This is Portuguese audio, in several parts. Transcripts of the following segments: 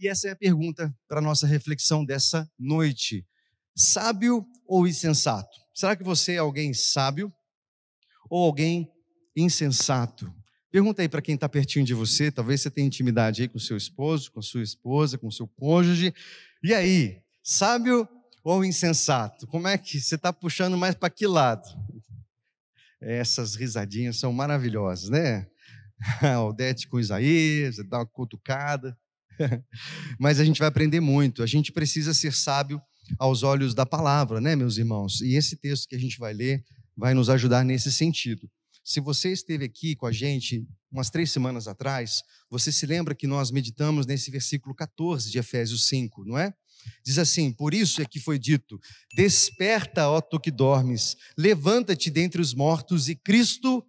E essa é a pergunta para a nossa reflexão dessa noite. Sábio ou insensato? Será que você é alguém sábio ou alguém insensato? Pergunta aí para quem está pertinho de você, talvez você tenha intimidade aí com o seu esposo, com a sua esposa, com o seu cônjuge. E aí, sábio ou insensato? Como é que você está puxando mais para que lado? Essas risadinhas são maravilhosas, né? Aldete com Isaías, dá uma cutucada. Mas a gente vai aprender muito. A gente precisa ser sábio aos olhos da palavra, né, meus irmãos? E esse texto que a gente vai ler vai nos ajudar nesse sentido. Se você esteve aqui com a gente umas 3 semanas atrás, você se lembra que nós meditamos nesse versículo 14 de Efésios 5, não é? Diz assim: por isso é que foi dito, desperta, ó tu que dormes, levanta-te dentre os mortos e Cristo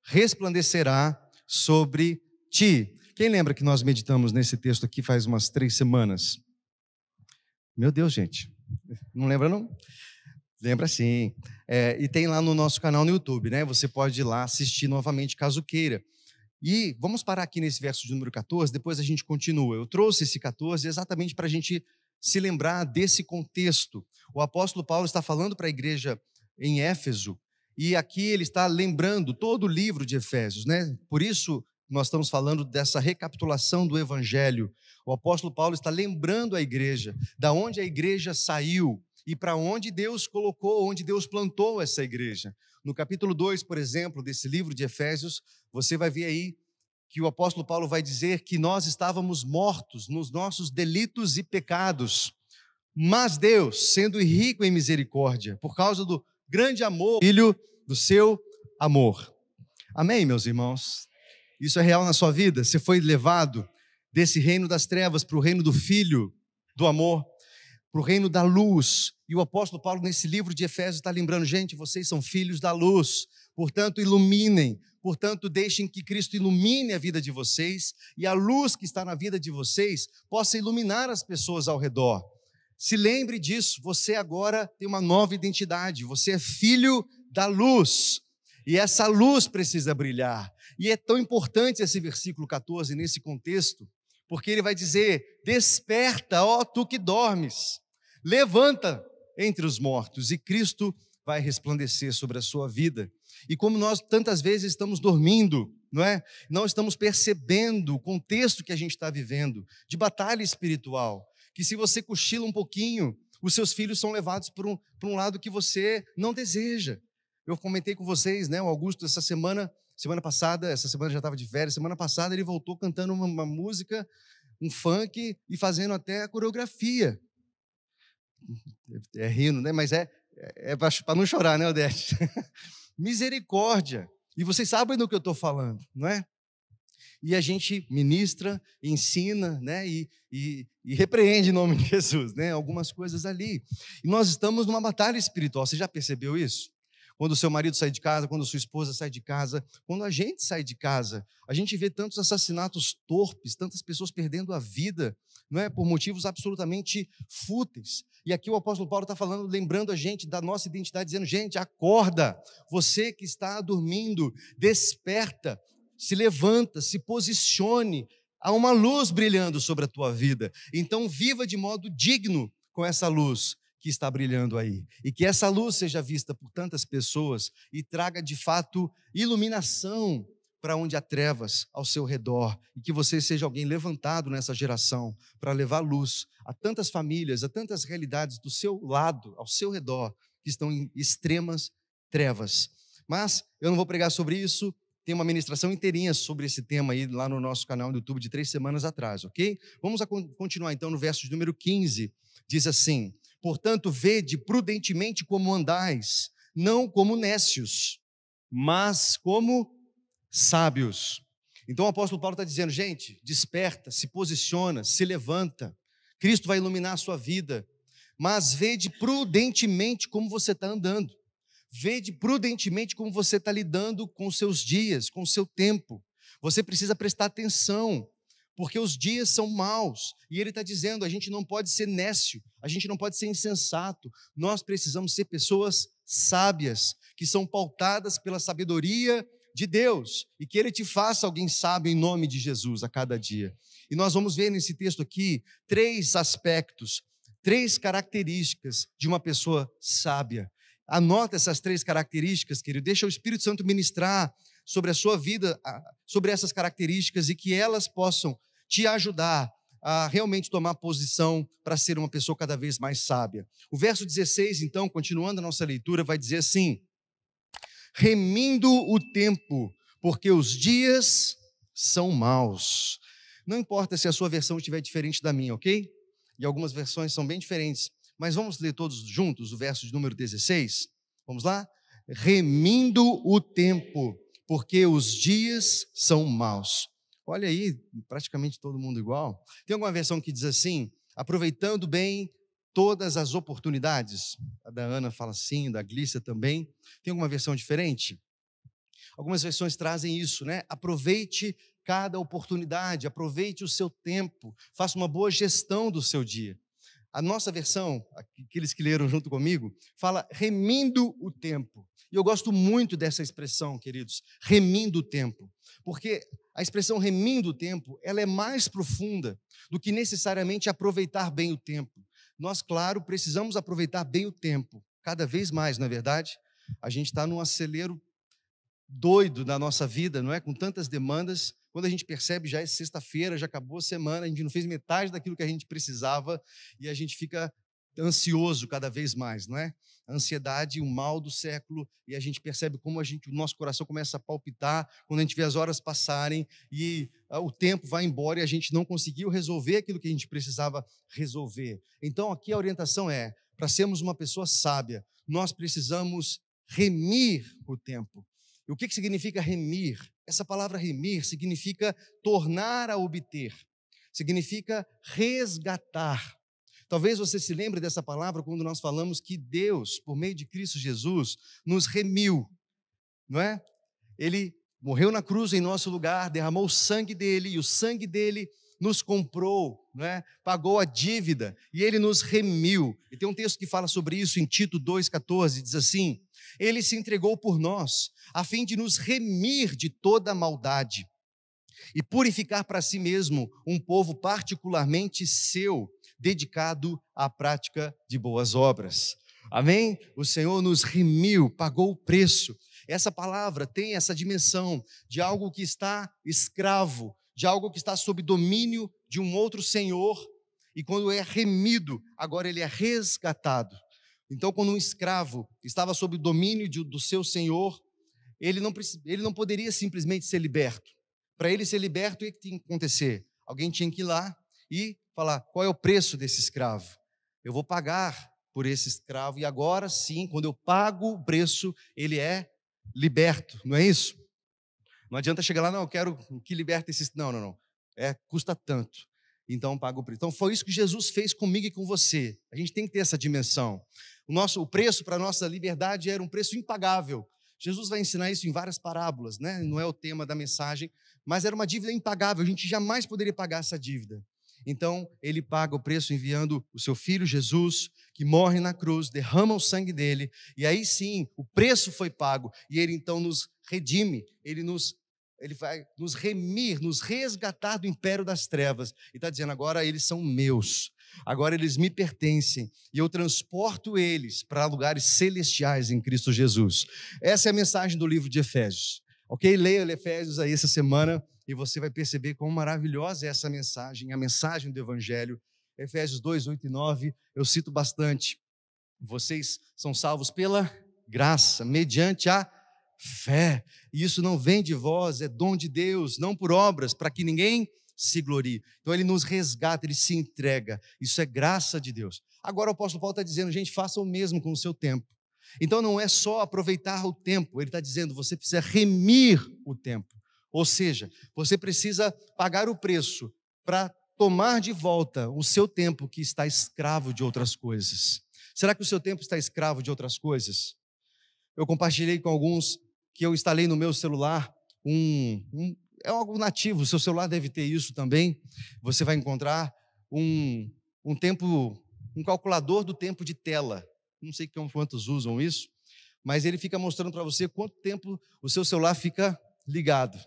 resplandecerá sobre ti. Quem lembra que nós meditamos nesse texto aqui faz umas 3 semanas? Meu Deus, gente, não lembra não? Lembra sim. E tem lá no nosso canal no YouTube, né? Você pode ir lá assistir novamente, caso queira. E vamos parar aqui nesse verso de número 14, depois a gente continua. Eu trouxe esse 14 exatamente para a gente se lembrar desse contexto. O apóstolo Paulo está falando para a igreja em Éfeso, e aqui ele está lembrando todo o livro de Efésios, né? Por isso nós estamos falando dessa recapitulação do evangelho. O apóstolo Paulo está lembrando a igreja, da onde a igreja saiu e para onde Deus colocou, onde Deus plantou essa igreja. No capítulo 2, por exemplo, desse livro de Efésios, você vai ver aí que o apóstolo Paulo vai dizer que nós estávamos mortos nos nossos delitos e pecados, mas Deus, sendo rico em misericórdia, por causa do grande amor, filho do seu amor. Amém, meus irmãos? Isso é real na sua vida? Você foi levado desse reino das trevas para o reino do Filho do amor, para o reino da luz. E o apóstolo Paulo, nesse livro de Efésios, está lembrando, gente, vocês são filhos da luz, portanto iluminem, portanto deixem que Cristo ilumine a vida de vocês, e a luz que está na vida de vocês possa iluminar as pessoas ao redor. Se lembre disso, você agora tem uma nova identidade, você é filho da luz, e essa luz precisa brilhar. E é tão importante esse versículo 14 nesse contexto, porque ele vai dizer, desperta, ó tu que dormes, levanta entre os mortos, e Cristo vai resplandecer sobre a sua vida. E como nós tantas vezes estamos dormindo, não é? Não estamos percebendo o contexto que a gente está vivendo, de batalha espiritual, que se você cochila um pouquinho, os seus filhos são levados para um lado que você não deseja. Eu comentei com vocês, né, o Augusto, essa semana passada, essa semana já estava de férias, semana passada ele voltou cantando uma música, um funk, e fazendo até a coreografia. É rindo, né? Mas é para não chorar, né, Odete? Misericórdia. E vocês sabem do que eu estou falando, não é? E a gente ministra, ensina, né? E repreende em nome de Jesus, né? Algumas coisas ali. E nós estamos numa batalha espiritual. Você já percebeu isso? Quando o seu marido sai de casa, quando a sua esposa sai de casa, quando a gente sai de casa, a gente vê tantos assassinatos torpes, tantas pessoas perdendo a vida, não é? Por motivos absolutamente fúteis. E aqui o apóstolo Paulo está falando, lembrando a gente da nossa identidade, dizendo, gente, acorda, você que está dormindo, desperta, se levanta, se posicione, há uma luz brilhando sobre a tua vida, então viva de modo digno com essa luz que está brilhando aí, e que essa luz seja vista por tantas pessoas e traga de fato iluminação para onde há trevas ao seu redor, e que você seja alguém levantado nessa geração para levar luz a tantas famílias, a tantas realidades do seu lado, ao seu redor, que estão em extremas trevas. Mas eu não vou pregar sobre isso, tem uma ministração inteirinha sobre esse tema aí lá no nosso canal do YouTube de 3 semanas atrás, ok? Vamos continuar então no verso de número 15, diz assim, portanto, vede prudentemente como andais, não como nécios, mas como sábios. Então o apóstolo Paulo está dizendo, gente, desperta, se posiciona, se levanta, Cristo vai iluminar a sua vida, mas vede prudentemente como você está andando, vede prudentemente como você está lidando com os seus dias, com o seu tempo. Você precisa prestar atenção, porque os dias são maus, e ele está dizendo, a gente não pode ser nécio, a gente não pode ser insensato, nós precisamos ser pessoas sábias, que são pautadas pela sabedoria de Deus e que Ele te faça alguém sábio em nome de Jesus a cada dia. E nós vamos ver nesse texto aqui 3 aspectos, 3 características de uma pessoa sábia. Anota essas 3 características, querido, deixa o Espírito Santo ministrar sobre a sua vida, sobre essas características e que elas possam te ajudar a realmente tomar posição para ser uma pessoa cada vez mais sábia. O verso 16, então, continuando a nossa leitura, vai dizer assim: remindo o tempo, porque os dias são maus. Não importa se a sua versão estiver diferente da minha, ok? E algumas versões são bem diferentes, mas vamos ler todos juntos o verso de número 16? Vamos lá? Remindo o tempo, porque os dias são maus. Olha aí, praticamente todo mundo igual. Tem alguma versão que diz assim: aproveitando bem todas as oportunidades? A da Ana fala assim, da Glícia também. Tem alguma versão diferente? Algumas versões trazem isso, né? Aproveite cada oportunidade, aproveite o seu tempo, faça uma boa gestão do seu dia. A nossa versão, aqueles que leram junto comigo, fala remindo o tempo. E eu gosto muito dessa expressão, queridos, remindo o tempo, porque a expressão remindo o tempo, ela é mais profunda do que necessariamente aproveitar bem o tempo. Nós, claro, precisamos aproveitar bem o tempo, cada vez mais, não é verdade? A gente está num acelero doido na nossa vida, não é? Com tantas demandas, quando a gente percebe já é sexta-feira, já acabou a semana, a gente não fez metade daquilo que a gente precisava e a gente fica ansioso cada vez mais, não é? A ansiedade, o mal do século, e a gente percebe como o nosso coração começa a palpitar quando a gente vê as horas passarem e o tempo vai embora e a gente não conseguiu resolver aquilo que a gente precisava resolver. Então, aqui a orientação é, para sermos uma pessoa sábia, nós precisamos remir o tempo. E o que significa remir? Essa palavra remir significa tornar a obter, significa resgatar. Talvez você se lembre dessa palavra quando nós falamos que Deus, por meio de Cristo Jesus, nos remiu, não é? Ele morreu na cruz em nosso lugar, derramou o sangue dele, e o sangue dele nos comprou, não é? Pagou a dívida, e ele nos remiu. E tem um texto que fala sobre isso em Tito 2,14, diz assim: ele se entregou por nós, a fim de nos remir de toda a maldade e purificar para si mesmo um povo particularmente seu, dedicado à prática de boas obras. Amém? O Senhor nos remiu, pagou o preço. Essa palavra tem essa dimensão de algo que está escravo, de algo que está sob domínio de um outro senhor, e quando é remido, agora ele é resgatado. Então, quando um escravo estava sob o domínio do seu senhor, ele não poderia simplesmente ser liberto. Para ele ser liberto, o que tinha que acontecer? Alguém tinha que ir lá e falar: qual é o preço desse escravo? Eu vou pagar por esse escravo, e agora sim, quando eu pago o preço, ele é liberto, não é isso? Não adianta chegar lá: não, eu quero que liberte esse... Não. Custa tanto, então paga o preço. Então foi isso que Jesus fez comigo e com você. A gente tem que ter essa dimensão. O preço para a nossa liberdade era um preço impagável. Jesus vai ensinar isso em várias parábolas, né? Não é o tema da mensagem, mas era uma dívida impagável, a gente jamais poderia pagar essa dívida. Então, ele paga o preço enviando o seu filho Jesus, que morre na cruz, derrama o sangue dele, e aí sim, o preço foi pago, e ele então nos redime, ele vai nos remir, nos resgatar do império das trevas, e está dizendo: agora eles são meus, agora eles me pertencem, e eu transporto eles para lugares celestiais em Cristo Jesus. Essa é a mensagem do livro de Efésios, ok? Leia Efésios aí essa semana, e você vai perceber quão maravilhosa é essa mensagem, a mensagem do Evangelho. Efésios 2, 8 e 9, eu cito bastante. Vocês são salvos pela graça, mediante a fé, e isso não vem de vós, é dom de Deus, não por obras, para que ninguém se glorie. Então ele nos resgata, ele se entrega, isso é graça de Deus. Agora o apóstolo Paulo está dizendo: gente, faça o mesmo com o seu tempo. Então não é só aproveitar o tempo, ele está dizendo: você precisa remir o tempo, ou seja, você precisa pagar o preço para tomar de volta o seu tempo que está escravo de outras coisas. Será que o seu tempo está escravo de outras coisas? Eu compartilhei com alguns que eu instalei no meu celular é algo nativo, o seu celular deve ter isso também. Você vai encontrar um calculador do tempo de tela. Não sei quantos usam isso, mas ele fica mostrando para você quanto tempo o seu celular fica ligado,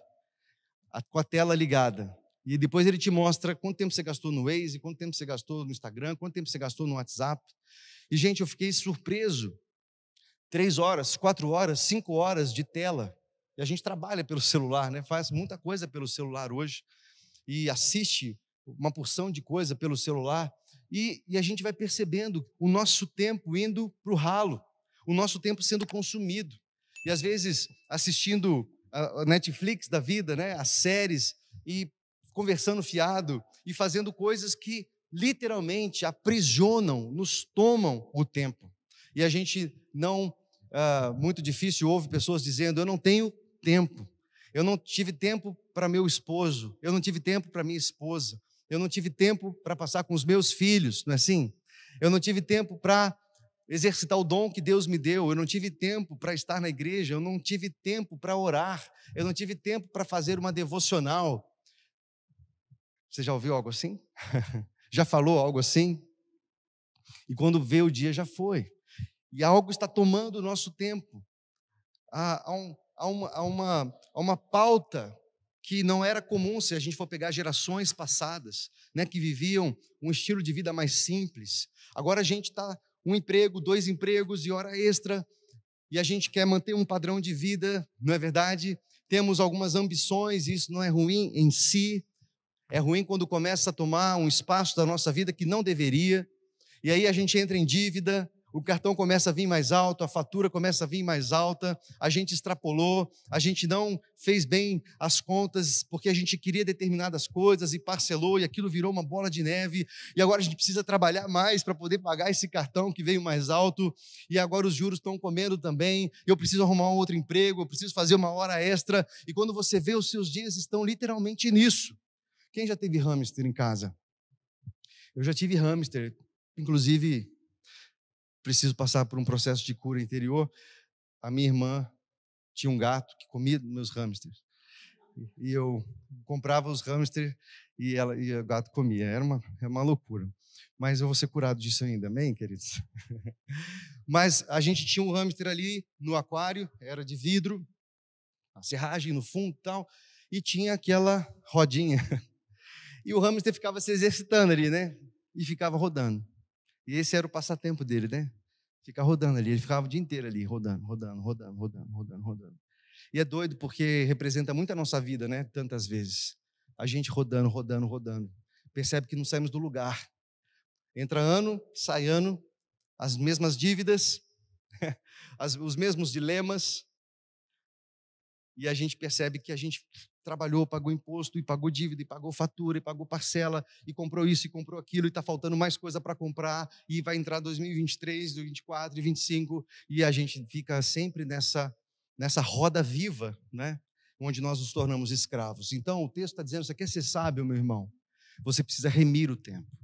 com a tela ligada. E depois ele te mostra quanto tempo você gastou no Waze, quanto tempo você gastou no Instagram, quanto tempo você gastou no WhatsApp. E, gente, eu fiquei surpreso. 3 horas, 4 horas, 5 horas de tela. E a gente trabalha pelo celular, né? Faz muita coisa pelo celular hoje. E assiste uma porção de coisa pelo celular. E a gente vai percebendo o nosso tempo indo para o ralo. O nosso tempo sendo consumido. E às vezes assistindo a Netflix da vida, né? As séries, e conversando fiado, e fazendo coisas que literalmente aprisionam, nos tomam o tempo. E a gente não, muito difícil, ouve pessoas dizendo: eu não tenho tempo, eu não tive tempo para meu esposo, eu não tive tempo para minha esposa, eu não tive tempo para passar com os meus filhos, não é assim? Eu não tive tempo para exercitar o dom que Deus me deu, eu não tive tempo para estar na igreja, eu não tive tempo para orar, eu não tive tempo para fazer uma devocional. Você já ouviu algo assim? Já falou algo assim? E quando vê o dia já foi. E algo está tomando o nosso tempo. Há uma pauta que não era comum se a gente for pegar gerações passadas, né, que viviam um estilo de vida mais simples. Agora a gente está 1 emprego, 2 empregos e hora extra, e a gente quer manter um padrão de vida, não é verdade? Temos algumas ambições, e isso não é ruim em si. É ruim quando começa a tomar um espaço da nossa vida que não deveria, e aí a gente entra em dívida, o cartão começa a vir mais alto, a fatura começa a vir mais alta, a gente extrapolou, a gente não fez bem as contas porque a gente queria determinadas coisas e parcelou, e aquilo virou uma bola de neve, e agora a gente precisa trabalhar mais para poder pagar esse cartão que veio mais alto, e agora os juros estão comendo também, eu preciso arrumar um outro emprego, eu preciso fazer uma hora extra, e quando você vê, os seus dias estão literalmente nisso. Quem já teve hamster em casa? Eu já tive hamster, inclusive preciso passar por um processo de cura interior. A minha irmã tinha um gato que comia meus hamsters. E eu comprava os hamsters e o gato comia. Era uma loucura. Mas eu vou ser curado disso ainda, amém, queridos? Mas a gente tinha um hamster ali no aquário, era de vidro, a serragem no fundo e tal, e tinha aquela rodinha. E o hamster ficava se exercitando ali, né? E ficava rodando. E esse era o passatempo dele, né? Ficar rodando ali. Ele ficava o dia inteiro ali, rodando. E é doido porque representa muito a nossa vida, né? Tantas vezes. A gente rodando. Percebe que não saímos do lugar. Entra ano, sai ano, as mesmas dívidas, os mesmos dilemas. E a gente percebe que a gente trabalhou, pagou imposto, e pagou dívida, e pagou fatura, e pagou parcela, e comprou isso, e comprou aquilo, e está faltando mais coisa para comprar, e vai entrar 2023, 2024 e 2025, e a gente fica sempre nessa roda viva, né? Onde nós nos tornamos escravos. Então, o texto está dizendo: você quer ser sábio, meu irmão? Você precisa remir o tempo.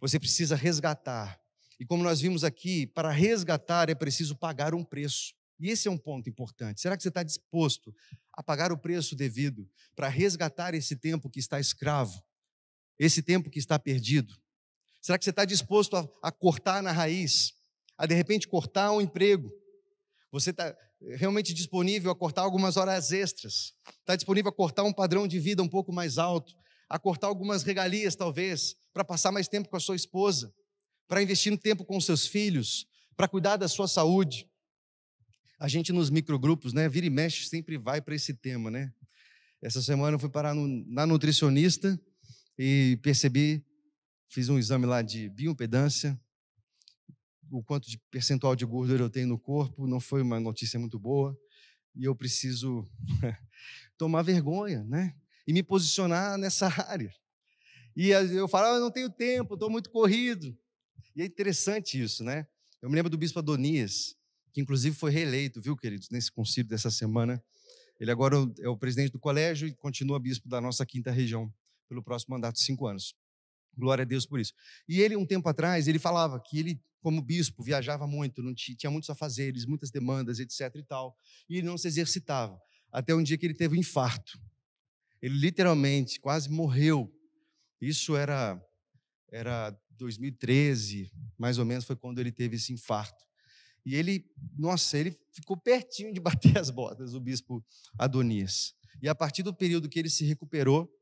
Você precisa resgatar. E como nós vimos aqui, para resgatar é preciso pagar um preço. E esse é um ponto importante. Será que você está disposto a pagar o preço devido para resgatar esse tempo que está escravo, esse tempo que está perdido? Será que você está disposto a cortar na raiz, a de repente cortar um emprego? Você está realmente disponível a cortar algumas horas extras? Está disponível a cortar um padrão de vida um pouco mais alto? A cortar algumas regalias, talvez, para passar mais tempo com a sua esposa? Para investir no tempo com os seus filhos? Para cuidar da sua saúde? A gente nos microgrupos, né, vira e mexe, sempre vai para esse tema, né? Essa semana eu fui parar na nutricionista e percebi, fiz um exame lá de bioimpedância, o quanto de percentual de gordura eu tenho no corpo, não foi uma notícia muito boa, e eu preciso tomar vergonha, né? E me posicionar nessa área. E eu falo: eu não tenho tempo, estou muito corrido. E é interessante isso, né? Eu me lembro do bispo Adonias, que inclusive foi reeleito, viu, queridos, nesse concílio dessa semana. Ele agora é o presidente do colégio e continua bispo da nossa 5ª região pelo próximo mandato de 5 anos. Glória a Deus por isso. E ele, um tempo atrás, ele falava que ele, como bispo, viajava muito, não tinha muitos afazeres, muitas demandas, etc. e tal, e ele não se exercitava. Até um dia que ele teve um infarto. Ele literalmente quase morreu. Isso era 2013, mais ou menos, foi quando ele teve esse infarto. E ele ficou pertinho de bater as botas, o bispo Adonias. E a partir do período que ele se recuperou,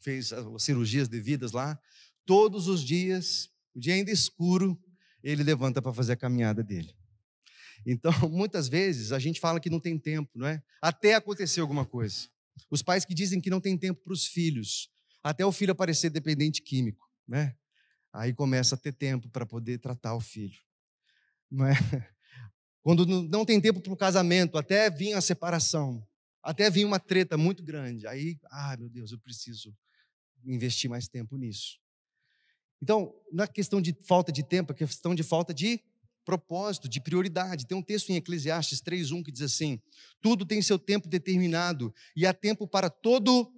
fez as cirurgias devidas lá, todos os dias, o dia ainda escuro, ele levanta para fazer a caminhada dele. Então, muitas vezes, a gente fala que não tem tempo, não é? Até acontecer alguma coisa. Os pais que dizem que não tem tempo para os filhos, até o filho aparecer dependente químico, né? Aí começa a ter tempo para poder tratar o filho, não é? Quando não tem tempo para o casamento, até vir a separação, até vir uma treta muito grande. Aí, meu Deus, eu preciso investir mais tempo nisso. Então, não é questão de falta de tempo, é questão de falta de propósito, de prioridade. Tem um texto em Eclesiastes 3:1 que diz assim: tudo tem seu tempo determinado e há tempo para todo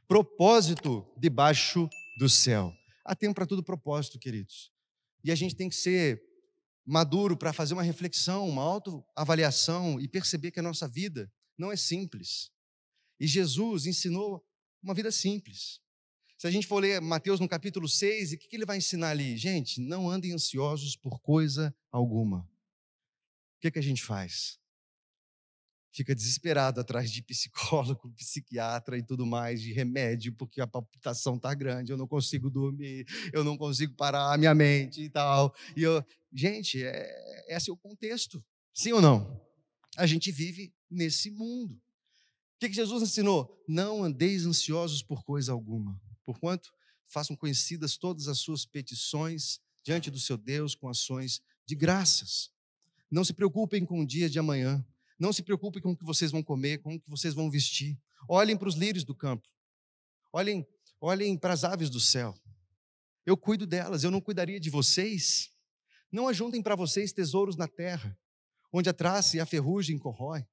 propósito debaixo do céu. Há tempo para todo propósito, queridos. E a gente tem que ser maduro para fazer uma reflexão, uma autoavaliação e perceber que a nossa vida não é simples. E Jesus ensinou uma vida simples. Se a gente for ler Mateus no capítulo 6, o que ele vai ensinar ali? Gente, não andem ansiosos por coisa alguma. O que a gente faz? Fica desesperado atrás de psicólogo, psiquiatra e tudo mais, de remédio, porque a palpitação está grande, eu não consigo dormir, eu não consigo parar a minha mente e tal. Gente, esse é o contexto, sim ou não? A gente vive nesse mundo. O que Jesus ensinou? Não andeis ansiosos por coisa alguma, porquanto façam conhecidas todas as suas petições diante do seu Deus com ações de graças. Não se preocupem com o dia de amanhã. Não se preocupem com o que vocês vão comer, com o que vocês vão vestir. Olhem para os lírios do campo. Olhem para as aves do céu. Eu cuido delas, eu não cuidaria de vocês? Não ajuntem para vocês tesouros na terra, onde a traça e a ferrugem corrói.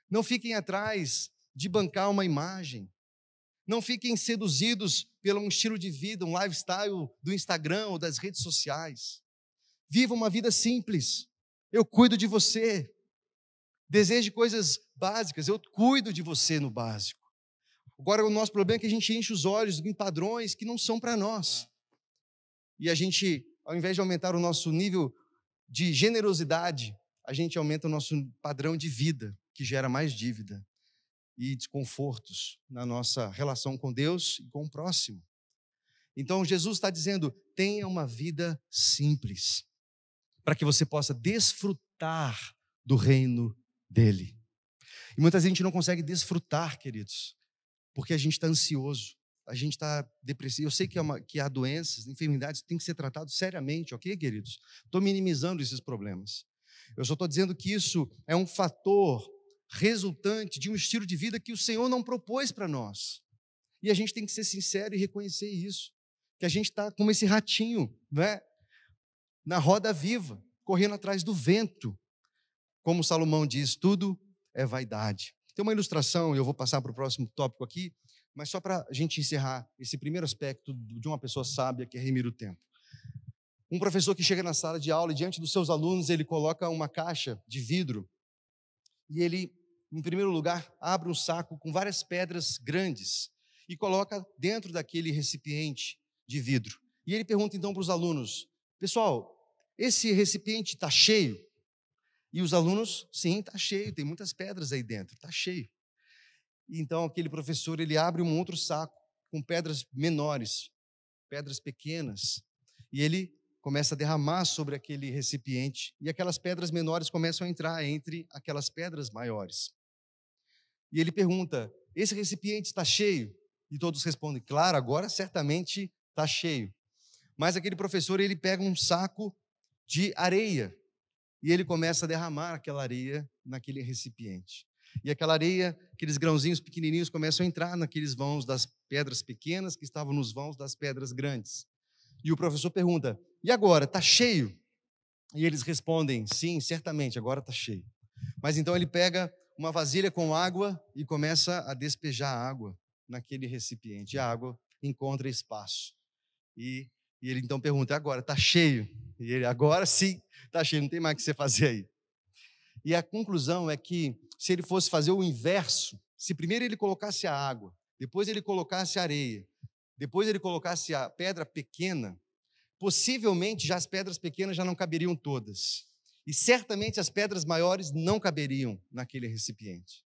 Não fiquem atrás de bancar uma imagem. Não fiquem seduzidos pelo um estilo de vida, um lifestyle do Instagram ou das redes sociais. Viva uma vida simples. Eu cuido de você. Deseje coisas básicas, eu cuido de você no básico. Agora, o nosso problema é que a gente enche os olhos em padrões que não são para nós. E a gente, ao invés de aumentar o nosso nível de generosidade, a gente aumenta o nosso padrão de vida, que gera mais dívida e desconfortos na nossa relação com Deus e com o próximo. Então, Jesus está dizendo, tenha uma vida simples, para que você possa desfrutar do reino dele. E muitas vezes a gente não consegue desfrutar, queridos, porque a gente está ansioso, a gente está depressivo. Eu sei que há doenças, enfermidades que têm que ser tratadas seriamente, ok, queridos? Estou minimizando esses problemas. Eu só estou dizendo que isso é um fator resultante de um estilo de vida que o Senhor não propôs para nós. E a gente tem que ser sincero e reconhecer isso, que a gente está como esse ratinho, né? Na roda viva, correndo atrás do vento. Como Salomão diz, tudo é vaidade. Tem uma ilustração, e eu vou passar para o próximo tópico aqui, mas só para a gente encerrar esse primeiro aspecto de uma pessoa sábia, que é remir o tempo. Um professor que chega na sala de aula e diante dos seus alunos, ele coloca uma caixa de vidro e ele, em primeiro lugar, abre um saco com várias pedras grandes e coloca dentro daquele recipiente de vidro. E ele pergunta então para os alunos, pessoal, esse recipiente está cheio? E os alunos, sim, está cheio, tem muitas pedras aí dentro, está cheio. E então aquele professor, ele abre um outro saco com pedras menores, pedras pequenas, e ele começa a derramar sobre aquele recipiente, e aquelas pedras menores começam a entrar entre aquelas pedras maiores. E ele pergunta, esse recipiente está cheio? E todos respondem, claro, agora certamente está cheio. Mas aquele professor, ele pega um saco de areia, e ele começa a derramar aquela areia naquele recipiente. E aquela areia, aqueles grãozinhos pequenininhos começam a entrar naqueles vãos das pedras pequenas que estavam nos vãos das pedras grandes. E o professor pergunta, e agora, está cheio? E eles respondem, sim, certamente, agora está cheio. Mas então ele pega uma vasilha com água e começa a despejar água naquele recipiente. E a água encontra espaço. E ele então pergunta, agora, está cheio? E ele, agora sim, está cheio, não tem mais o que você fazer aí. E a conclusão é que, se ele fosse fazer o inverso, se primeiro ele colocasse a água, depois ele colocasse a areia, depois ele colocasse a pedra pequena, possivelmente já as pedras pequenas já não caberiam todas. E certamente as pedras maiores não caberiam naquele recipiente.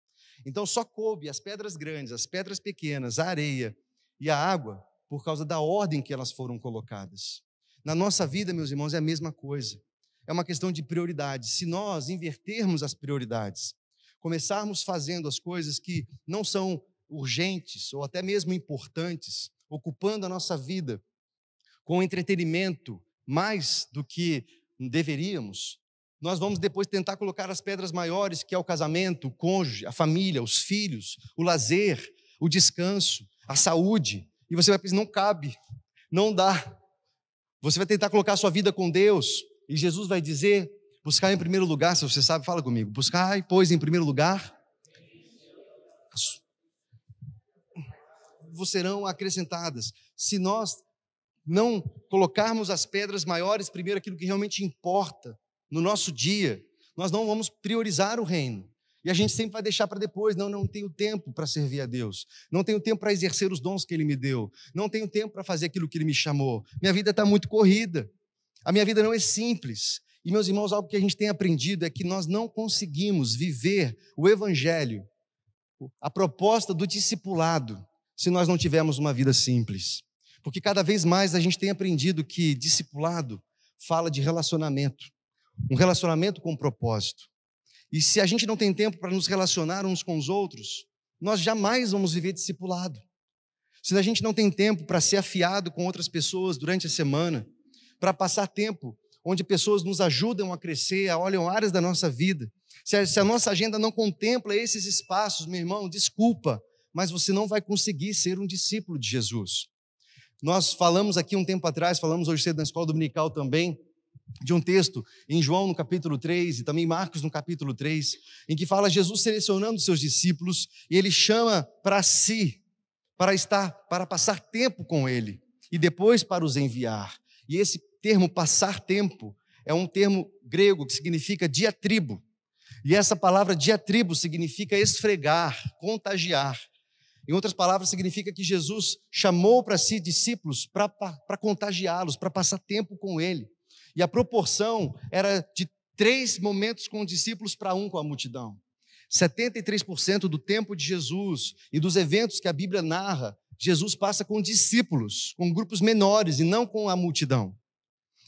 Então só coube as pedras grandes, as pedras pequenas, a areia e a água por causa da ordem que elas foram colocadas. Na nossa vida, meus irmãos, é a mesma coisa. É uma questão de prioridades. Se nós invertermos as prioridades, começarmos fazendo as coisas que não são urgentes ou até mesmo importantes, ocupando a nossa vida com entretenimento mais do que deveríamos, nós vamos depois tentar colocar as pedras maiores, que é o casamento, o cônjuge, a família, os filhos, o lazer, o descanso, a saúde, e você vai pensar, não cabe, não dá. Você vai tentar colocar a sua vida com Deus, e Jesus vai dizer, buscar em primeiro lugar, se você sabe, fala comigo, buscar, pois, em primeiro lugar, vos serão acrescentadas. Se nós não colocarmos as pedras maiores primeiro, aquilo que realmente importa no nosso dia, nós não vamos priorizar o reino. E a gente sempre vai deixar para depois, não tenho tempo para servir a Deus, não tenho tempo para exercer os dons que Ele me deu, não tenho tempo para fazer aquilo que Ele me chamou, minha vida está muito corrida, a minha vida não é simples. E meus irmãos, algo que a gente tem aprendido é que nós não conseguimos viver o Evangelho, a proposta do discipulado, se nós não tivermos uma vida simples. Porque cada vez mais a gente tem aprendido que discipulado fala de relacionamento, um relacionamento com propósito. E se a gente não tem tempo para nos relacionar uns com os outros, nós jamais vamos viver discipulado. Se a gente não tem tempo para ser afiado com outras pessoas durante a semana, para passar tempo onde pessoas nos ajudam a crescer, olham áreas da nossa vida, se a nossa agenda não contempla esses espaços, meu irmão, desculpa, mas você não vai conseguir ser um discípulo de Jesus. Nós falamos aqui um tempo atrás, falamos hoje cedo na escola dominical também, de um texto em João no capítulo 3 e também Marcos no capítulo 3, em que fala Jesus selecionando seus discípulos e Ele chama para si, para passar tempo com Ele e depois para os enviar. E esse termo passar tempo é um termo grego que significa diatribo. E essa palavra diatribo significa esfregar, contagiar. Em outras palavras, significa que Jesus chamou para si discípulos para contagiá-los, para passar tempo com Ele. E a proporção era de 3 momentos com os discípulos para 1 com a multidão. 73% do tempo de Jesus e dos eventos que a Bíblia narra, Jesus passa com discípulos, com grupos menores e não com a multidão.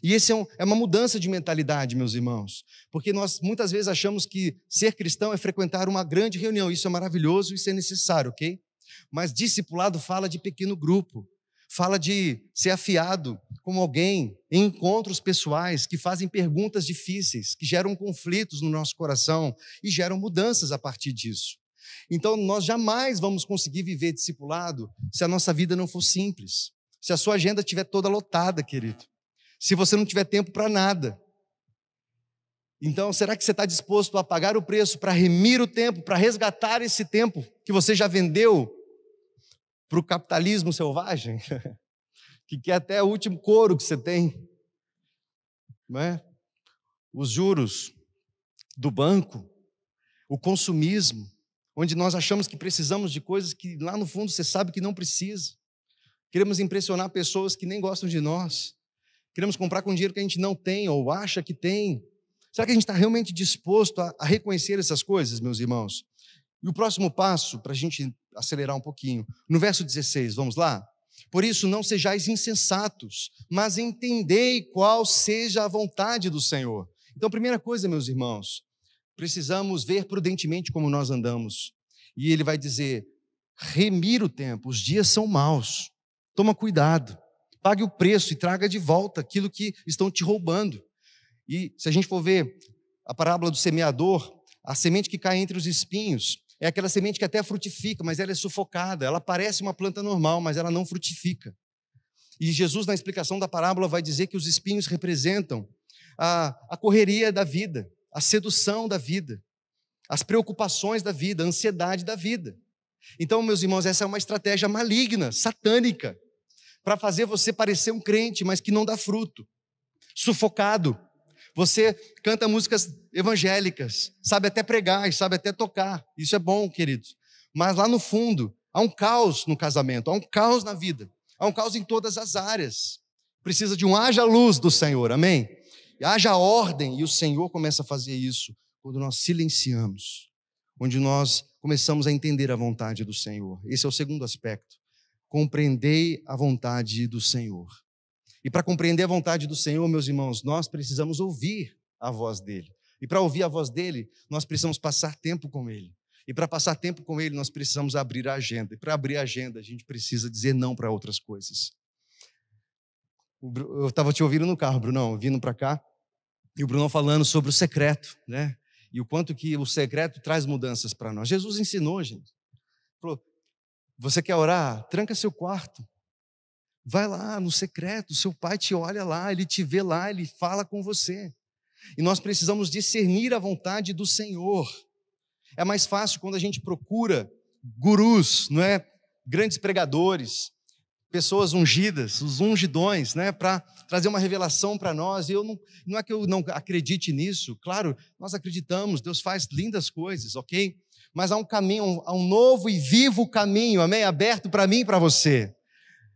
E esse é uma mudança de mentalidade, meus irmãos, porque nós muitas vezes achamos que ser cristão é frequentar uma grande reunião, isso é maravilhoso, isso é necessário, ok? Mas discipulado fala de pequeno grupo, fala de ser afiado como alguém em encontros pessoais que fazem perguntas difíceis, que geram conflitos no nosso coração e geram mudanças a partir disso. Então, nós jamais vamos conseguir viver discipulado se a nossa vida não for simples, se a sua agenda estiver toda lotada, querido, se você não tiver tempo para nada. Então, será que você está disposto a pagar o preço para remir o tempo, para resgatar esse tempo que você já vendeu para o capitalismo selvagem, que quer até o último couro que você tem, não é? Os juros do banco, o consumismo, onde nós achamos que precisamos de coisas que lá no fundo você sabe que não precisa. Queremos impressionar pessoas que nem gostam de nós. Queremos comprar com dinheiro que a gente não tem ou acha que tem. Será que a gente está realmente disposto a reconhecer essas coisas, meus irmãos? E o próximo passo, para a gente acelerar um pouquinho, no verso 16, vamos lá? Por isso, não sejais insensatos, mas entendei qual seja a vontade do Senhor. Então, primeira coisa, meus irmãos, precisamos ver prudentemente como nós andamos. E ele vai dizer, remir o tempo, os dias são maus, toma cuidado, pague o preço e traga de volta aquilo que estão te roubando. E se a gente for ver a parábola do semeador, a semente que cai entre os espinhos é aquela semente que até frutifica, mas ela é sufocada, ela parece uma planta normal, mas ela não frutifica. E Jesus, na explicação da parábola, vai dizer que os espinhos representam a correria da vida, a sedução da vida, as preocupações da vida, a ansiedade da vida. Então, meus irmãos, essa é uma estratégia maligna, satânica, para fazer você parecer um crente, mas que não dá fruto, sufocado. Você canta músicas evangélicas, sabe até pregar e sabe até tocar. Isso é bom, queridos. Mas lá no fundo, há um caos no casamento, há um caos na vida, há um caos em todas as áreas. Precisa de um haja luz do Senhor, amém? E haja ordem, e o Senhor começa a fazer isso quando nós silenciamos, onde nós começamos a entender a vontade do Senhor. Esse é o segundo aspecto. Compreendei a vontade do Senhor. E para compreender a vontade do Senhor, meus irmãos, nós precisamos ouvir a voz dele. E para ouvir a voz dele, nós precisamos passar tempo com ele. E para passar tempo com ele, nós precisamos abrir a agenda. E para abrir a agenda, a gente precisa dizer não para outras coisas. Eu estava te ouvindo no carro, Brunão, vindo para cá, e o Brunão falando sobre o secreto, né? E o quanto que o secreto traz mudanças para nós. Jesus ensinou, gente. Falou, você quer orar? Tranca seu quarto. Vai lá no secreto, seu pai te olha lá, ele te vê lá, ele fala com você. E nós precisamos discernir a vontade do Senhor. É mais fácil quando a gente procura gurus, não é? Grandes pregadores, pessoas ungidas, os ungidões, né? Para trazer uma revelação para nós. E não é que eu não acredite nisso, claro, nós acreditamos, Deus faz lindas coisas, ok? Mas há um caminho, há um novo e vivo caminho, amém? Aberto para mim e para você.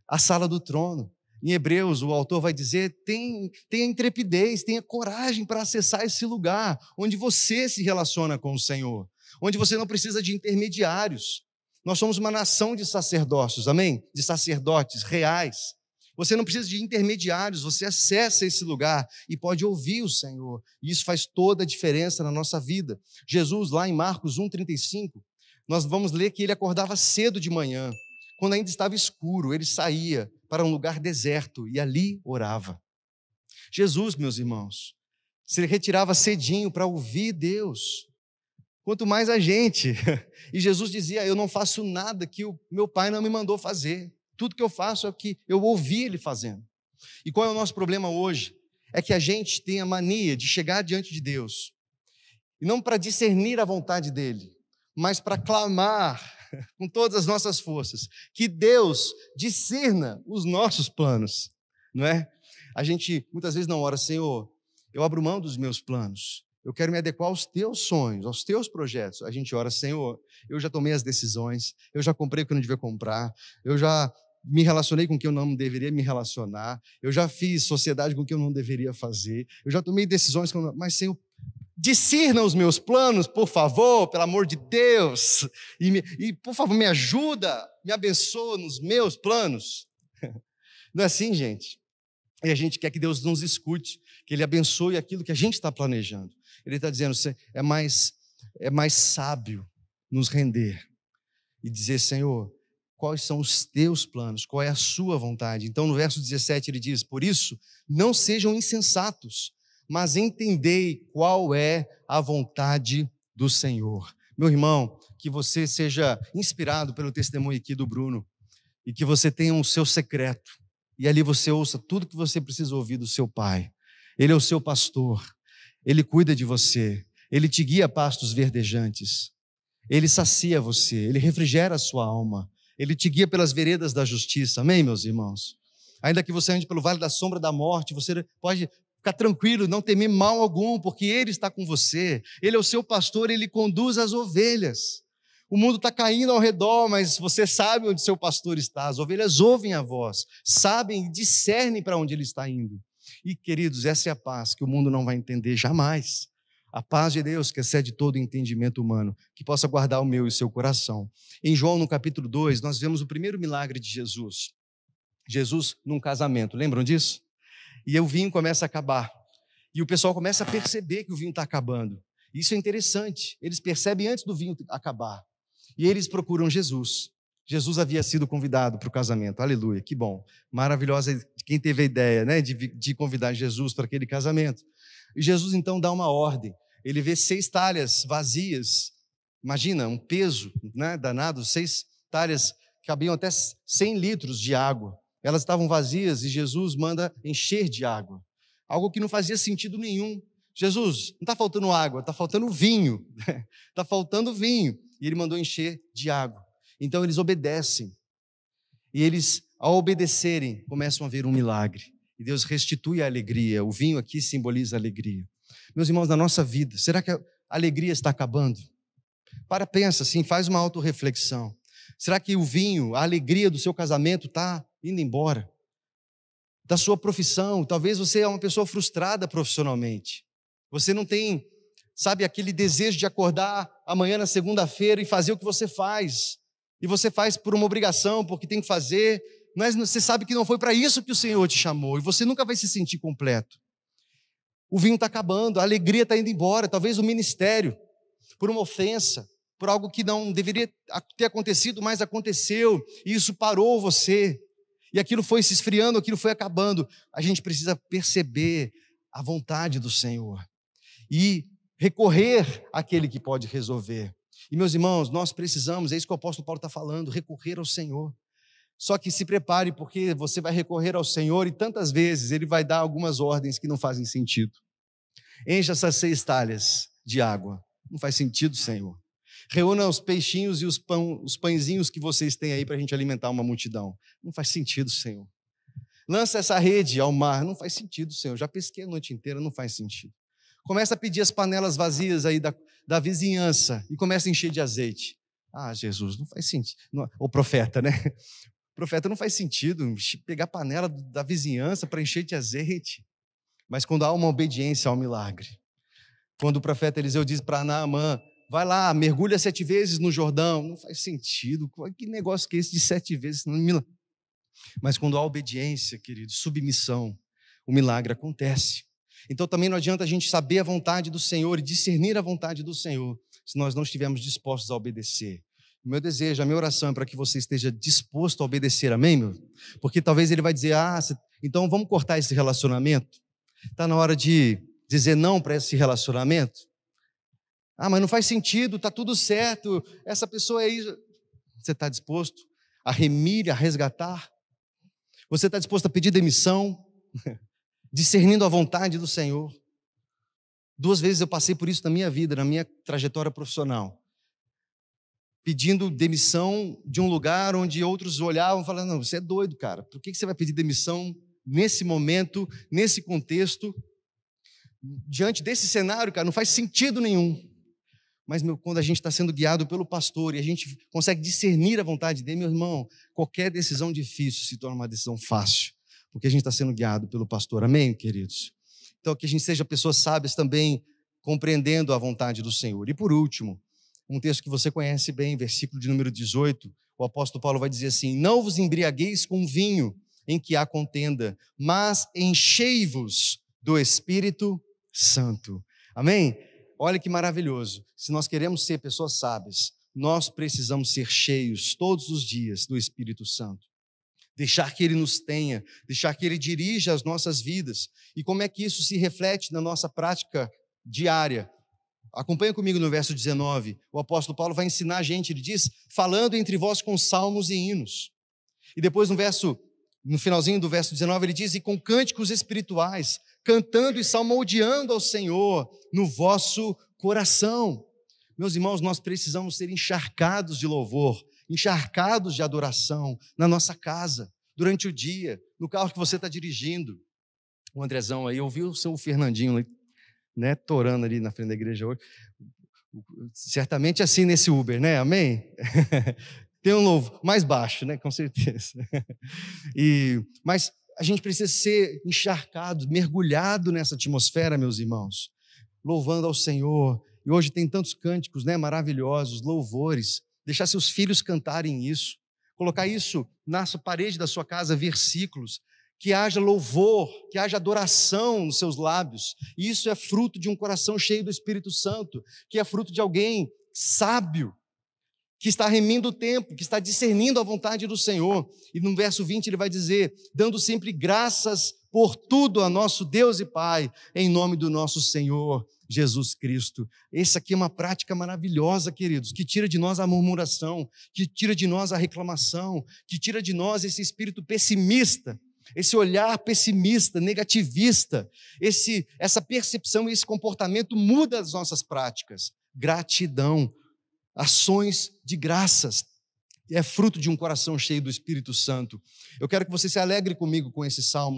A sala do trono. Em Hebreus, o autor vai dizer, tenha intrepidez, tenha coragem para acessar esse lugar, onde você se relaciona com o Senhor, onde você não precisa de intermediários. Nós somos uma nação de sacerdócios, amém? De sacerdotes reais. Você não precisa de intermediários, você acessa esse lugar e pode ouvir o Senhor. E isso faz toda a diferença na nossa vida. Jesus, lá em Marcos 1,35, nós vamos ler que ele acordava cedo de manhã. Quando ainda estava escuro, ele saía para um lugar deserto e ali orava. Jesus, meus irmãos, se retirava cedinho para ouvir Deus. Quanto mais a gente. E Jesus dizia, eu não faço nada que o meu Pai não me mandou fazer. Tudo que eu faço é o que eu ouvi Ele fazendo. E qual é o nosso problema hoje? É que a gente tem a mania de chegar diante de Deus, e não para discernir a vontade dEle, mas para clamar com todas as nossas forças, que Deus discerna os nossos planos, não é? A gente muitas vezes não ora, Senhor, eu abro mão dos meus planos, eu quero me adequar aos teus sonhos, aos teus projetos. A gente ora, Senhor, eu já tomei as decisões, eu já comprei o que eu não devia comprar, eu já me relacionei com quem eu não deveria me relacionar, eu já fiz sociedade com quem eu não deveria fazer, eu já tomei decisões, mas Senhor, discerna os meus planos, por favor, pelo amor de Deus, e por favor me ajuda, me abençoa nos meus planos. Não é assim, gente? E a gente quer que Deus nos escute, que Ele abençoe aquilo que a gente está planejando. Ele está dizendo, é mais sábio nos render e dizer, Senhor, quais são os teus planos, qual é a sua vontade. Então no verso 17 ele diz, por isso, não sejam insensatos, mas entendei qual é a vontade do Senhor. Meu irmão, que você seja inspirado pelo testemunho aqui do Bruno e que você tenha o seu secreto e ali você ouça tudo que você precisa ouvir do seu Pai. Ele é o seu pastor, Ele cuida de você, Ele te guia a pastos verdejantes, Ele sacia você, Ele refrigera a sua alma, Ele te guia pelas veredas da justiça. Amém, meus irmãos? Ainda que você ande pelo vale da sombra da morte, você pode ficar tranquilo, não temer mal algum, porque Ele está com você. Ele é o seu pastor, Ele conduz as ovelhas. O mundo está caindo ao redor, mas você sabe onde seu pastor está. As ovelhas ouvem a voz, sabem e discernem para onde ele está indo. E, queridos, essa é a paz que o mundo não vai entender jamais. A paz de Deus que excede todo entendimento humano, que possa guardar o meu e o seu coração. Em João, no capítulo 2, nós vemos o primeiro milagre de Jesus. Jesus num casamento, lembram disso? E o vinho começa a acabar. E o pessoal começa a perceber que o vinho está acabando. Isso é interessante. Eles percebem antes do vinho acabar. E eles procuram Jesus. Jesus havia sido convidado para o casamento. Aleluia, que bom. Maravilhosa quem teve a ideia, né, de convidar Jesus para aquele casamento. E Jesus então dá uma ordem. Ele vê 6 talhas vazias. Imagina, um peso, né, danado. 6 talhas cabiam até 100 litros de água. Elas estavam vazias e Jesus manda encher de água. Algo que não fazia sentido nenhum. Jesus, não está faltando água, está faltando vinho. Está faltando vinho. E ele mandou encher de água. Então eles obedecem. E eles, ao obedecerem, começam a ver um milagre. E Deus restitui a alegria. O vinho aqui simboliza a alegria. Meus irmãos, na nossa vida, será que a alegria está acabando? Pensa assim, faz uma autorreflexão. Será que o vinho, a alegria do seu casamento está indo embora? Da sua profissão, talvez você é uma pessoa frustrada profissionalmente. Você não tem sabe, aquele desejo de acordar amanhã na segunda-feira e fazer o que você faz. E você faz por uma obrigação, porque tem que fazer, mas você sabe que não foi para isso que o Senhor te chamou, e você nunca vai se sentir completo. O vinho está acabando, a alegria está indo embora, talvez o ministério, por uma ofensa, por algo que não deveria ter acontecido, mas aconteceu, e isso parou você, e aquilo foi se esfriando, aquilo foi acabando. A gente precisa perceber a vontade do Senhor e recorrer àquele que pode resolver. E meus irmãos, nós precisamos, é isso que o apóstolo Paulo está falando, recorrer ao Senhor. Só que se prepare, porque você vai recorrer ao Senhor e tantas vezes Ele vai dar algumas ordens que não fazem sentido. Encha essas 6 talhas de água. Não faz sentido, Senhor. Reúna os peixinhos e os pãezinhos que vocês têm aí para a gente alimentar uma multidão. Não faz sentido, Senhor. Lança essa rede ao mar. Não faz sentido, Senhor. Já pesquei a noite inteira, não faz sentido. Começa a pedir as panelas vazias aí da vizinhança e começa a encher de azeite. Ah, Jesus, não faz sentido. O profeta, né? O profeta não faz sentido pegar a panela da vizinhança para encher de azeite. Mas quando há uma obediência ao milagre, quando o profeta Eliseu diz para Naamã, vai lá, mergulha 7 vezes no Jordão, não faz sentido. Que negócio que é esse de 7 vezes? Mas quando há obediência, querido, submissão, o milagre acontece. Então também não adianta a gente saber a vontade do Senhor e discernir a vontade do Senhor, se nós não estivermos dispostos a obedecer. O meu desejo, a minha oração é para que você esteja disposto a obedecer, amém, meu? Porque talvez Ele vai dizer, então vamos cortar esse relacionamento? Está na hora de dizer não para esse relacionamento? Mas não faz sentido, está tudo certo, essa pessoa é isso. Você está disposto a remir, a resgatar? Você está disposto a pedir demissão? Discernindo a vontade do Senhor. 2 vezes eu passei por isso na minha vida, na minha trajetória profissional. Pedindo demissão de um lugar onde outros olhavam e falavam, não, você é doido, cara. Por que você vai pedir demissão nesse momento, nesse contexto? Diante desse cenário, cara, não faz sentido nenhum. Mas quando a gente está sendo guiado pelo pastor e a gente consegue discernir a vontade dele, meu irmão, qualquer decisão difícil se torna uma decisão fácil, porque a gente está sendo guiado pelo pastor, amém, queridos? Então, que a gente seja pessoas sábias também, compreendendo a vontade do Senhor. E por último, um texto que você conhece bem, versículo de número 18, o apóstolo Paulo vai dizer assim, não vos embriagueis com vinho em que há contenda, mas enchei-vos do Espírito Santo, amém? Olha que maravilhoso, se nós queremos ser pessoas sábias, nós precisamos ser cheios todos os dias do Espírito Santo. Deixar que Ele nos tenha, deixar que Ele dirija as nossas vidas. E como é que isso se reflete na nossa prática diária? Acompanha comigo no verso 19, o apóstolo Paulo vai ensinar a gente, ele diz, falando entre vós com salmos e hinos. E depois no finalzinho do verso 19, ele diz, e com cânticos espirituais, cantando e salmodiando ao Senhor no vosso coração. Meus irmãos, nós precisamos ser encharcados de louvor, encharcados de adoração na nossa casa, durante o dia, no carro que você está dirigindo. O Andrezão aí, eu vi o seu Fernandinho, né, torando ali na frente da igreja hoje. Certamente assim nesse Uber, né? Amém? Tem um louvor mais baixo, né? Com certeza. Mas a gente precisa ser encharcado, mergulhado nessa atmosfera, meus irmãos, louvando ao Senhor. E hoje tem tantos cânticos, né, maravilhosos, louvores. Deixar seus filhos cantarem isso, colocar isso na parede da sua casa, versículos, que haja louvor, que haja adoração nos seus lábios. E isso é fruto de um coração cheio do Espírito Santo, que é fruto de alguém sábio, que está remindo o tempo, que está discernindo a vontade do Senhor. E no verso 20 ele vai dizer, dando sempre graças por tudo a nosso Deus e Pai, em nome do nosso Senhor Jesus Cristo. Essa aqui é uma prática maravilhosa, queridos, que tira de nós a murmuração, que tira de nós a reclamação, que tira de nós esse espírito pessimista, esse olhar pessimista, negativista, essa percepção e esse comportamento muda as nossas práticas. Gratidão, ações de graças, é fruto de um coração cheio do Espírito Santo. Eu quero que você se alegre comigo com esse salmo.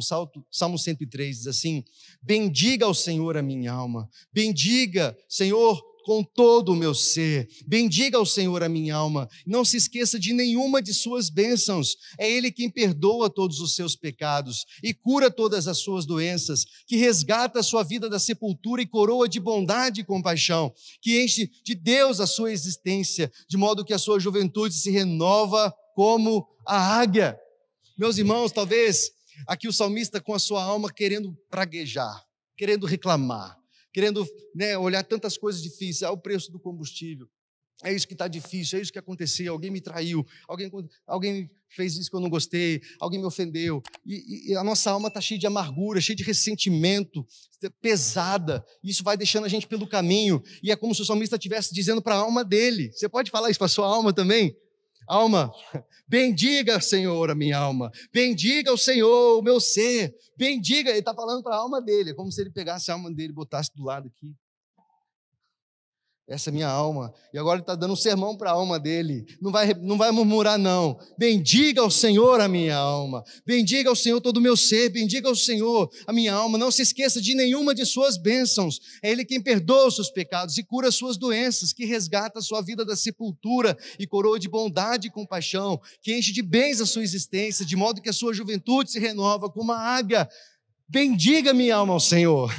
Salmo 103 diz assim, bendiga ao Senhor a minha alma, bendiga, Senhor, com todo o meu ser. Bendiga ao Senhor a minha alma. Não se esqueça de nenhuma de suas bênçãos. É Ele quem perdoa todos os seus pecados e cura todas as suas doenças, que resgata a sua vida da sepultura e coroa de bondade e compaixão, que enche de Deus a sua existência, de modo que a sua juventude se renova como a águia. Meus irmãos, talvez aqui o salmista com a sua alma querendo praguejar, querendo reclamar, querendo olhar tantas coisas difíceis, o preço do combustível, é isso que está difícil, é isso que aconteceu, alguém me traiu, alguém fez isso que eu não gostei, alguém me ofendeu, e a nossa alma está cheia de amargura, cheia de ressentimento, pesada, e isso vai deixando a gente pelo caminho, e é como se o salmista estivesse dizendo para a alma dele. Você pode falar isso para a sua alma também? Alma, bendiga, Senhor, a minha alma, bendiga o Senhor, o meu ser, bendiga. Ele está falando para a alma dele, é como se ele pegasse a alma dele e botasse do lado aqui. Essa é minha alma. E agora ele está dando um sermão para a alma dele. Não vai murmurar, não. Bendiga ao Senhor a minha alma. Bendiga ao Senhor todo o meu ser. Bendiga ao Senhor a minha alma. Não se esqueça de nenhuma de suas bênçãos. É Ele quem perdoa os seus pecados e cura as suas doenças, que resgata a sua vida da sepultura e coroa de bondade e compaixão, que enche de bens a sua existência, de modo que a sua juventude se renova como uma águia. Bendiga minha alma ao Senhor.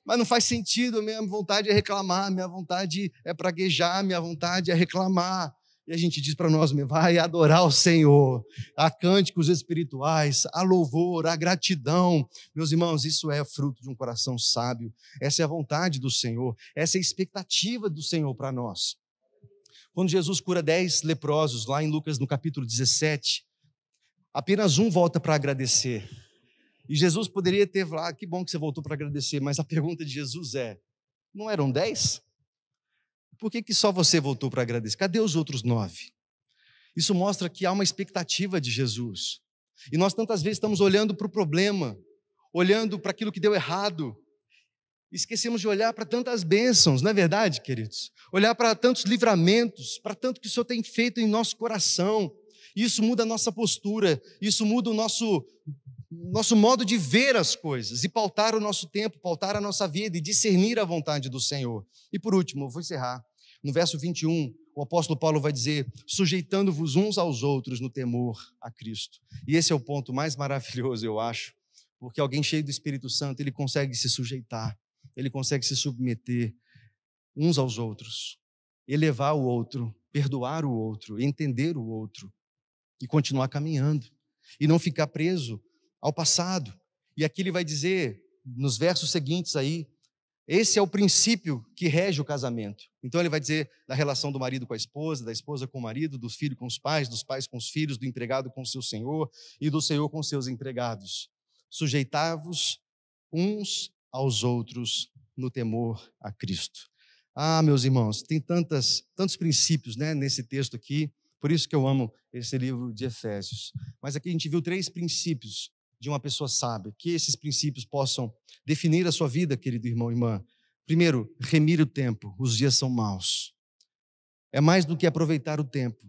Mas não faz sentido, a minha vontade é reclamar, minha vontade é praguejar, minha vontade é reclamar. E a gente diz para nós, vai adorar o Senhor, há cânticos espirituais, há louvor, há gratidão. Meus irmãos, isso é fruto de um coração sábio, essa é a vontade do Senhor, essa é a expectativa do Senhor para nós. Quando Jesus cura 10 leprosos, lá em Lucas, no capítulo 17, apenas um volta para agradecer. E Jesus poderia ter falado, que bom que você voltou para agradecer, mas a pergunta de Jesus não eram 10? Por que só você voltou para agradecer? Cadê os outros 9? Isso mostra que há uma expectativa de Jesus. E nós tantas vezes estamos olhando para o problema, olhando para aquilo que deu errado, esquecemos de olhar para tantas bênçãos, não é verdade, queridos? Olhar para tantos livramentos, para tanto que o Senhor tem feito em nosso coração. Isso muda a nossa postura, isso muda o nosso modo de ver as coisas e pautar o nosso tempo, pautar a nossa vida e discernir a vontade do Senhor. E por último, eu vou encerrar. No verso 21, o apóstolo Paulo vai dizer, sujeitando-vos uns aos outros no temor a Cristo. E esse é o ponto mais maravilhoso, eu acho, porque alguém cheio do Espírito Santo, ele consegue se sujeitar, ele consegue se submeter uns aos outros, elevar o outro, perdoar o outro, entender o outro e continuar caminhando e não ficar preso ao passado. E aqui ele vai dizer, nos versos seguintes aí, esse é o princípio que rege o casamento. Então ele vai dizer da relação do marido com a esposa, da esposa com o marido, do filho com os pais, dos pais com os filhos, do empregado com o seu senhor e do senhor com seus empregados. Sujeitai-vos uns aos outros no temor a Cristo. Meus irmãos, tem tantos princípios, nesse texto aqui, por isso que eu amo esse livro de Efésios. Mas aqui a gente viu 3 princípios de uma pessoa sábia, que esses princípios possam definir a sua vida, querido irmão e irmã. Primeiro, remir o tempo, os dias são maus. É mais do que aproveitar o tempo,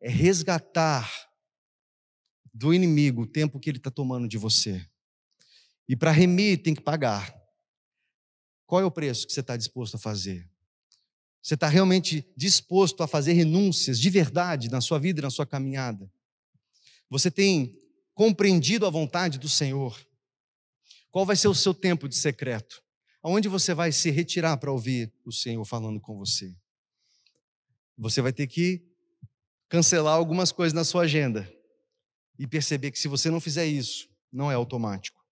é resgatar do inimigo o tempo que ele está tomando de você. E para remir tem que pagar. Qual é o preço que você está disposto a fazer? Você está realmente disposto a fazer renúncias de verdade na sua vida e na sua caminhada? Você tem compreendido a vontade do Senhor? Qual vai ser o seu tempo de secreto? Aonde você vai se retirar para ouvir o Senhor falando com você? Você vai ter que cancelar algumas coisas na sua agenda e perceber que se você não fizer isso, não é automático.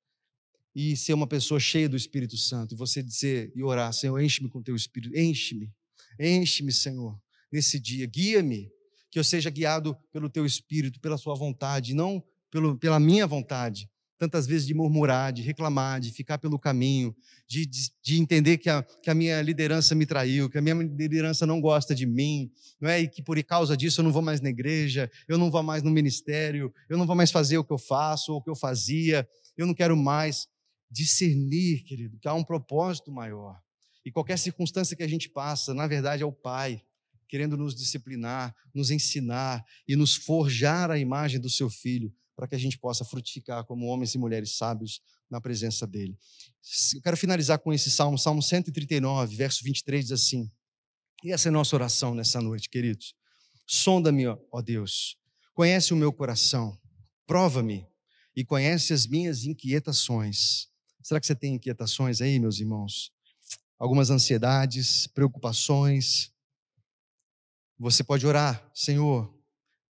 E ser uma pessoa cheia do Espírito Santo, e você dizer e orar, Senhor, enche-me com teu Espírito, enche-me, Senhor, nesse dia, guia-me, que eu seja guiado pelo teu Espírito, pela sua vontade, não pela minha vontade, tantas vezes de murmurar, de reclamar, de ficar pelo caminho, de entender que a minha liderança me traiu, que a minha liderança não gosta de mim, não é? E que por causa disso eu não vou mais na igreja, eu não vou mais no ministério, eu não vou mais fazer o que eu faço ou o que eu fazia, eu não quero mais discernir, querido, que há um propósito maior. E qualquer circunstância que a gente passa, na verdade é o Pai querendo nos disciplinar, nos ensinar e nos forjar a imagem do seu Filho, para que a gente possa frutificar como homens e mulheres sábios na presença dele. Eu quero finalizar com esse salmo, Salmo 139, verso 23, diz assim, e essa é a nossa oração nessa noite, queridos. Sonda-me, ó Deus, conhece o meu coração, prova-me e conhece as minhas inquietações. Será que você tem inquietações aí, meus irmãos? Algumas ansiedades, preocupações. Você pode orar, Senhor,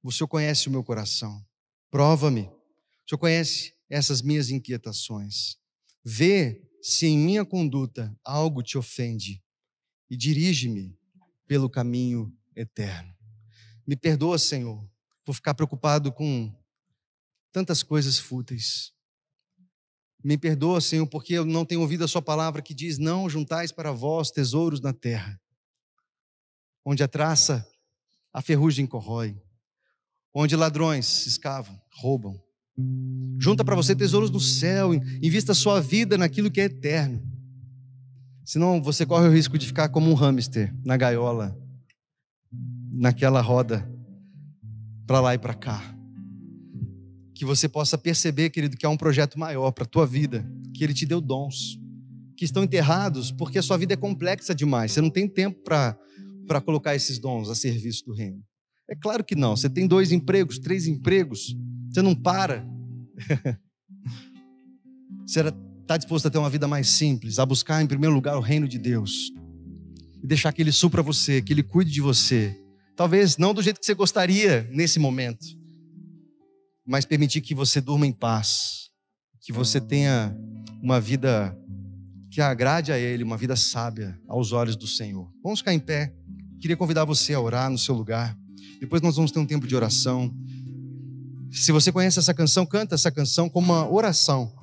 o Senhor conhece o meu coração, prova-me, o Senhor conhece essas minhas inquietações. Vê se em minha conduta algo te ofende e dirige-me pelo caminho eterno. Me perdoa, Senhor, por ficar preocupado com tantas coisas fúteis. Me perdoa, Senhor, porque eu não tenho ouvido a sua palavra que diz, não juntais para vós tesouros na terra, onde a traça, a ferrugem corrói, onde ladrões escavam, roubam. Junta para você tesouros no céu, invista a sua vida naquilo que é eterno. Senão você corre o risco de ficar como um hamster na gaiola, naquela roda, para lá e para cá. Que você possa perceber, querido, que há um projeto maior para a tua vida, que Ele te deu dons, que estão enterrados porque a sua vida é complexa demais, você não tem tempo para colocar esses dons a serviço do reino. É claro que não, você tem 2 empregos, 3 empregos, você não para. Você está disposto a ter uma vida mais simples, a buscar em primeiro lugar o reino de Deus, e deixar que Ele supra você, que Ele cuide de você, talvez não do jeito que você gostaria nesse momento, mas permitir que você durma em paz, que você tenha uma vida que agrade a Ele, uma vida sábia aos olhos do Senhor. Vamos ficar em pé. Queria convidar você a orar no seu lugar. Depois nós vamos ter um tempo de oração. Se você conhece essa canção, canta essa canção como uma oração.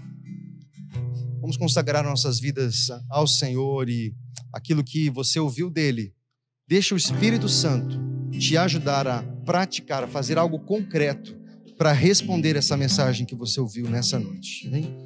Vamos consagrar nossas vidas ao Senhor e aquilo que você ouviu dEle. Deixa o Espírito Santo te ajudar a praticar, a fazer algo concreto para responder essa mensagem que você ouviu nessa noite. Amém?